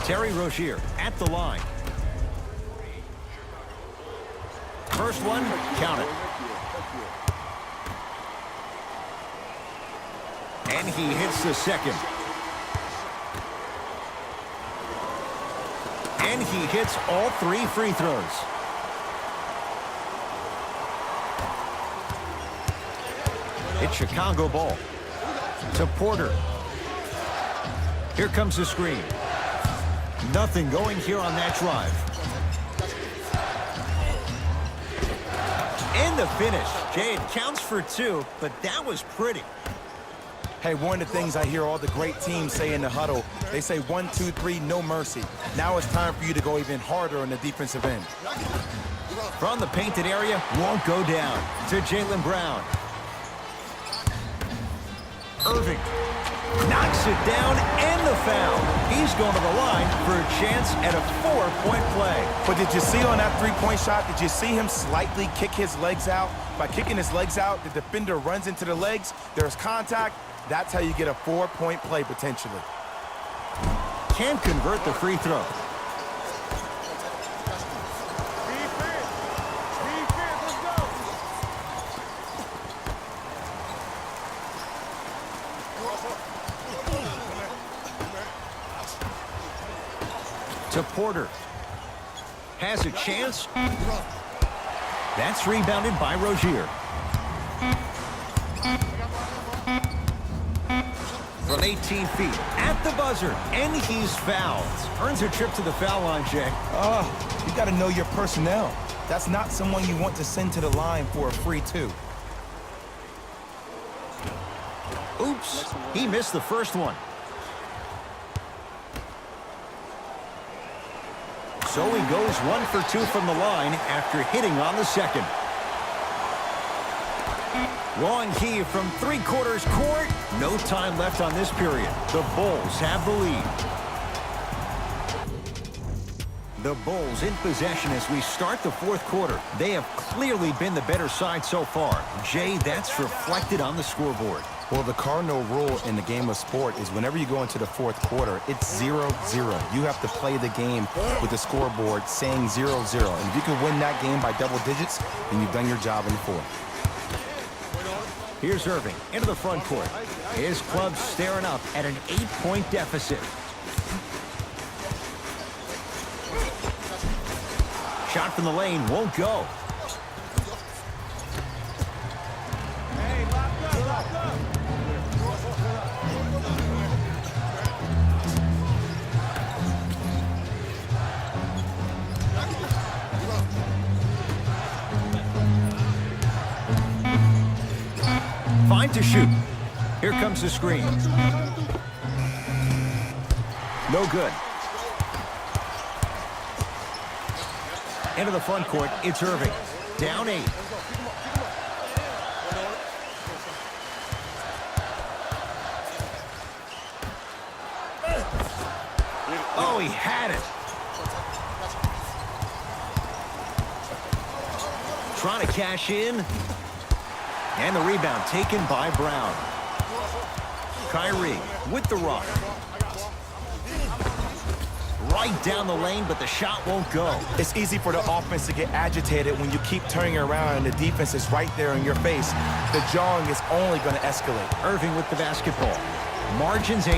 Rozier at the line. First one, count it. And he hits the second. And he hits all 3 free throws. It's Chicago ball. To Porter. Here comes the screen. Nothing going here on that drive. And the finish. Jay, it counts for 2, but that was pretty. Hey, one of the things I hear all the great teams say in the huddle, they say 1, 2, 3, no mercy. Now it's time for you to go even harder on the defensive end. From the painted area, won't go down. To Jaylen Brown. Irving knocks it down and the foul. He's going to the line for a chance at a 4-point play. But did you see on that three-point shot, did you see him slightly kick his legs out? By kicking his legs out, the defender runs into the legs. There's contact. That's how you get a 4-point play potentially. Can't convert the free throw. To Porter. Has a chance. That's rebounded by Rozier. From 18 feet at the buzzer, and he's fouled. Earns a trip to the foul line, Jay. You got to know your personnel. That's not someone you want to send to the line for a free 2. Oops, he missed the first one. So he goes 1 for 2 from the line after hitting on the second. Long key from 3/4 court. No time left on this period. The Bulls have the lead. The Bulls in possession as we start the 4th quarter. They have clearly been the better side so far. Jay, that's reflected on the scoreboard. Well, the cardinal rule in the game of sport is whenever you go into the 4th quarter, it's 0-0. You have to play the game with the scoreboard saying 0-0. And if you can win that game by double digits, then you've done your job in the 4th. Here's Irving into the front court. His club staring up at an 8-point deficit. Shot from the lane won't go. Fine to shoot. Here comes the screen. No good. Into the front court, it's Irving. Down 8. Oh, he had it. Trying to cash in. And the rebound taken by Brown. Kyrie with the rock. Right down the lane, but the shot won't go. It's easy for the offense to get agitated when you keep turning around and the defense is right there in your face. The jawing is only going to escalate. Irving with the basketball. Margins 8.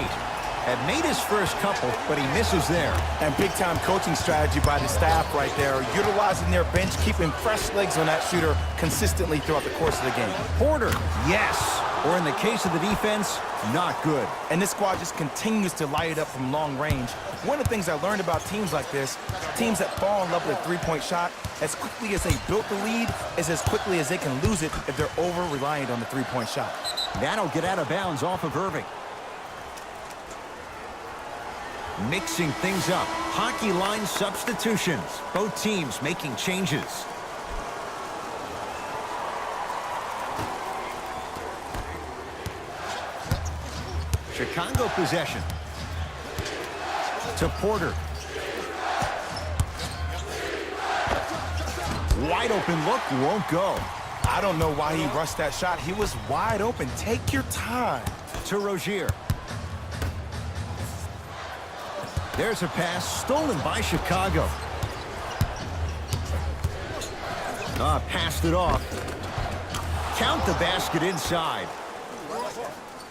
Had made his first couple, but he misses there. And big-time coaching strategy by the staff right there, utilizing their bench, keeping fresh legs on that shooter consistently throughout the course of the game. Porter, yes. Or in the case of the defense, not good. And this squad just continues to light it up from long range. One of the things I learned about teams like this, teams that fall in love with a three-point shot, as quickly as they built the lead, is as quickly as they can lose it if they're over-reliant on the three-point shot. That'll get out of bounds off of Irving. Mixing things up. Hockey line substitutions. Both teams making changes. Chicago possession. To Porter. Wide open look, won't go. I don't know why he rushed that shot. He was wide open. Take your time. To Rozier. There's a pass stolen by Chicago. Passed it off. Count the basket inside.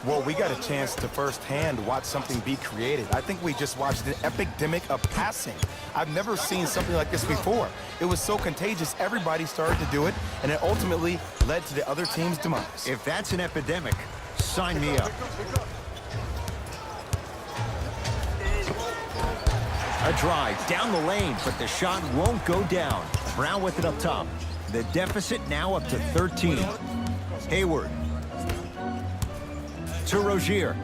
Well, we got a chance to firsthand watch something be created. I think we just watched an epidemic of passing. I've never seen something like this before. It was so contagious, everybody started to do it, and it ultimately led to the other team's demise. If that's an epidemic, sign me up. A drive down the lane, but the shot won't go down. Brown with it up top. The deficit now up to 13. Hayward. To Rozier.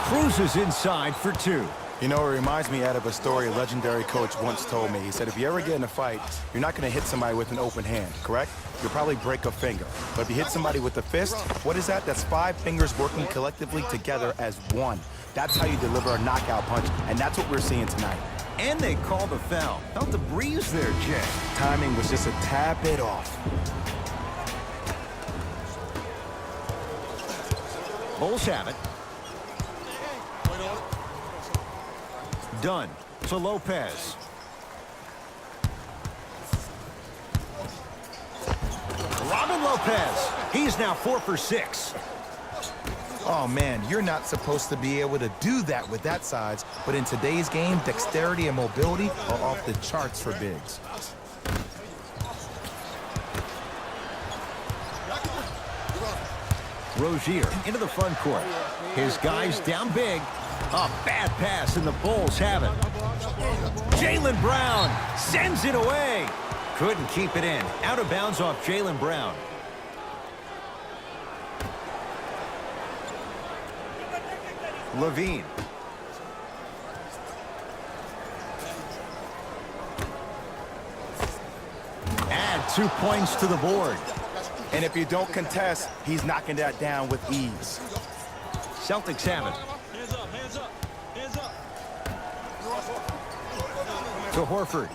Cruises inside for two. You know, it reminds me out of a story a legendary coach once told me. He said, if you ever get in a fight, you're not going to hit somebody with an open hand, correct? You'll probably break a finger. But if you hit somebody with a fist, what is that? That's 5 fingers working collectively together as one. That's how you deliver a knockout punch, and that's what we're seeing tonight. And they call the foul. Felt the breeze there, Jay. Timing was just a tad bit off. Bulls have it. Dunn to Lopez. Robin Lopez. He's now 4 for 6. Oh, man, you're not supposed to be able to do that with that size, but in today's game, dexterity and mobility are off the charts for bigs. Rozier into the front court. His guys down big. A bad pass, and the Bulls have it. Jaylen Brown sends it away. Couldn't keep it in. Out of bounds off Jaylen Brown. Levine. Add 2 points to the board. And if you don't contest, he's knocking that down with ease. Celtics have it. Hands up. To Horford.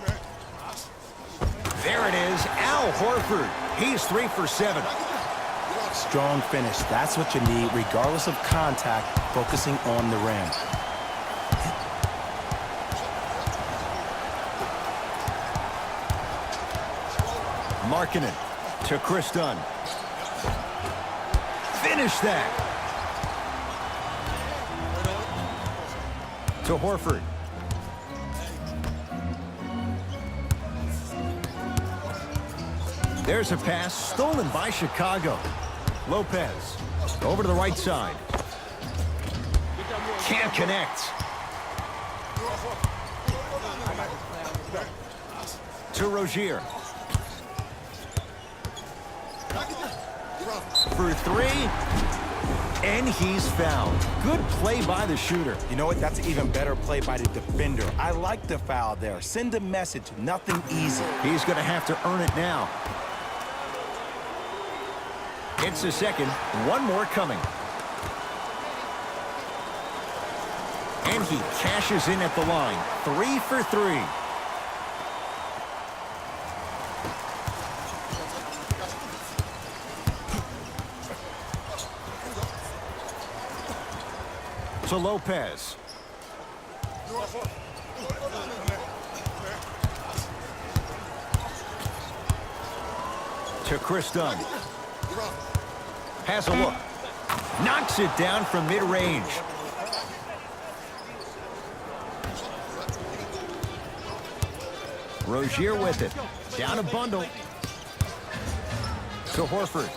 There it is, Al Horford. He's 3 for 7. Strong finish. That's what you need, regardless of contact, focusing on the rim. Markkanen to Chris Dunn. Finish that. To Horford. There's a pass stolen by Chicago. Lopez over to the right side. Can't connect. To Rozier. For 3. And he's fouled. Good play by the shooter. You know what? That's an even better play by the defender. I like the foul there. Send a message. Nothing easy. He's going to have to earn it now. It's a second. One more coming. And he cashes in at the line. 3 for 3. To Lopez. To Chris Dunn. Has a look. Knocks it down from mid-range. Rozier with it. Down a bundle. To Horford.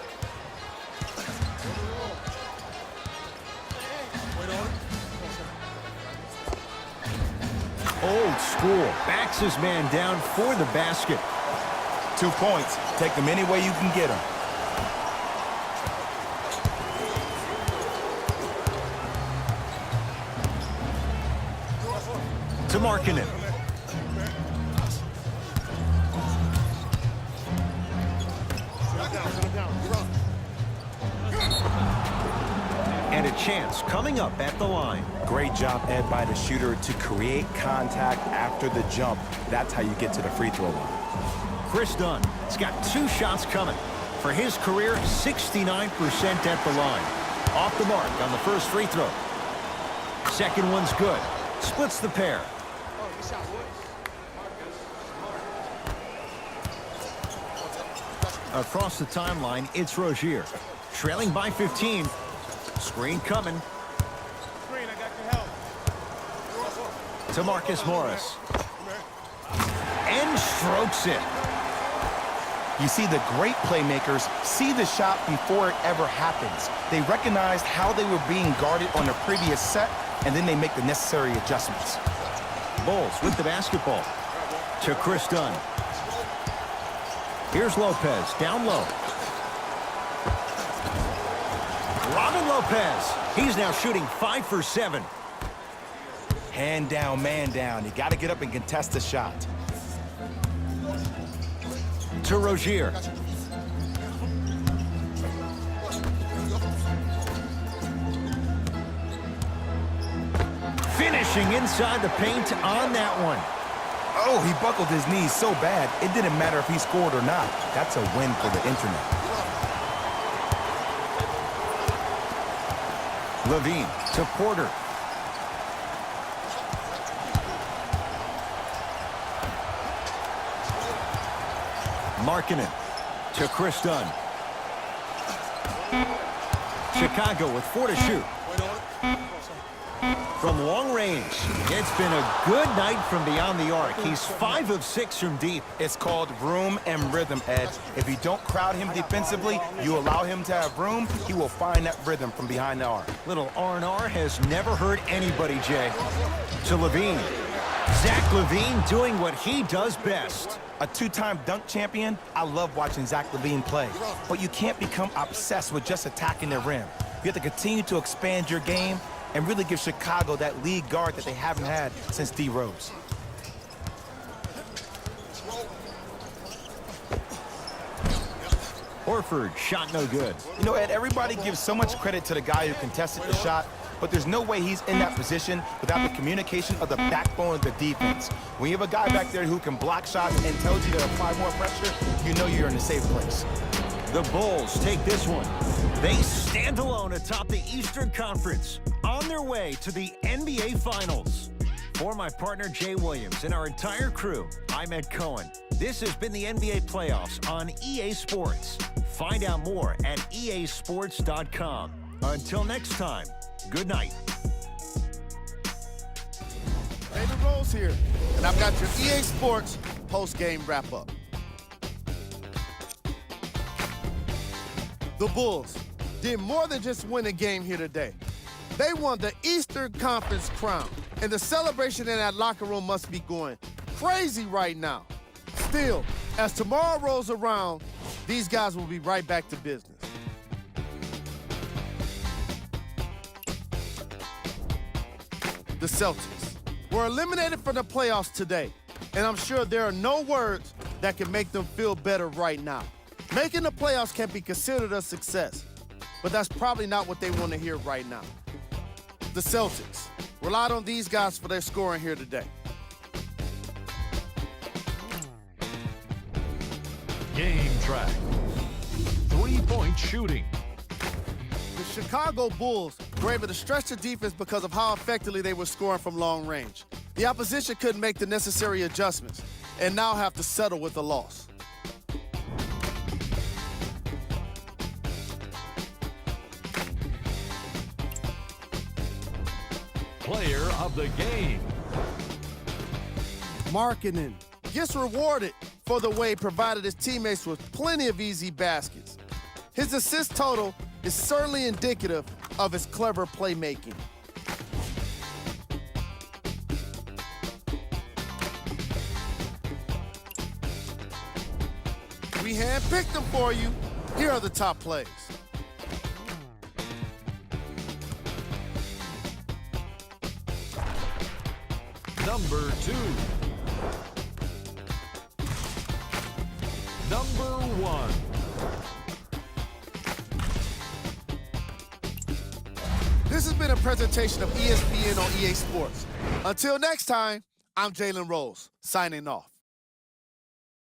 Old school. Backs his man down for the basket. 2 points. Take them any way you can get them. To Markkanen. And a chance coming up at the line. Great job, Ed, by the shooter to create contact after the jump. That's how you get to the free throw line. Chris Dunn. He's got 2 shots coming. For his career, 69% at the line. Off the mark on the first free throw. Second one's good. Splits the pair. Across the timeline, it's Rozier. Trailing by 15. Screen coming. To Marcus Morris. And strokes it. You see, the great playmakers see the shot before it ever happens. They recognized how they were being guarded on the previous set, and then they make the necessary adjustments. Bulls with the basketball. To Chris Dunn. Here's Lopez, down low. Robin Lopez. He's now shooting 5 for 7. Hand down, man down. You got to get up and contest the shot. To Rozier. Finishing inside the paint on that one. Oh, he buckled his knees so bad, it didn't matter if he scored or not. That's a win for the internet. Levine to Porter. Markkanen to Chris Dunn. Chicago with 4 to shoot. From long range, it's been a good night from beyond the arc. He's 5 of 6 from deep. It's called room and rhythm, Ed. If you don't crowd him defensively, you allow him to have room, he will find that rhythm from behind the arc. Little R&R has never hurt anybody, Jay. To Levine. Zach LaVine doing what he does best. A 2-time dunk champion, I love watching Zach LaVine play. But you can't become obsessed with just attacking the rim. You have to continue to expand your game and really give Chicago that lead guard that they haven't had since D. Rose. Horford, shot no good. You know, Ed, everybody gives so much credit to the guy who contested the shot, but there's no way he's in that position without the communication of the backbone of the defense. When you have a guy back there who can block shots and tells you to apply more pressure, you know you're in a safe place. The Bulls take this one. They stand alone atop the Eastern Conference, on their way to the NBA Finals. For my partner, Jay Williams, and our entire crew, I'm Ed Cohen. This has been the NBA Playoffs on EA Sports. Find out more at easports.com. Until next time, good night. David Rose here, and I've got your EA Sports post-game wrap-up. The Bulls did more than just win a game here today. They won the Eastern Conference crown, and the celebration in that locker room must be going crazy right now. Still, as tomorrow rolls around, these guys will be right back to business. The Celtics were eliminated from the playoffs today, and I'm sure there are no words that can make them feel better right now. Making the playoffs can be considered a success, but that's probably not what they want to hear right now. The Celtics relied on these guys for their scoring here today. Game track. 3-point shooting. The Chicago Bulls were able to stretch the defense because of how effectively they were scoring from long range. The opposition couldn't make the necessary adjustments and now have to settle with a loss. Player of the game. Markkanen gets rewarded for the way he provided his teammates with plenty of easy baskets. His assist total is certainly indicative of his clever playmaking. We handpicked them for you. Here are the top plays. Number 2. Number 1. This has been a presentation of ESPN on EA Sports. Until next time, I'm Jalen Rose, signing off.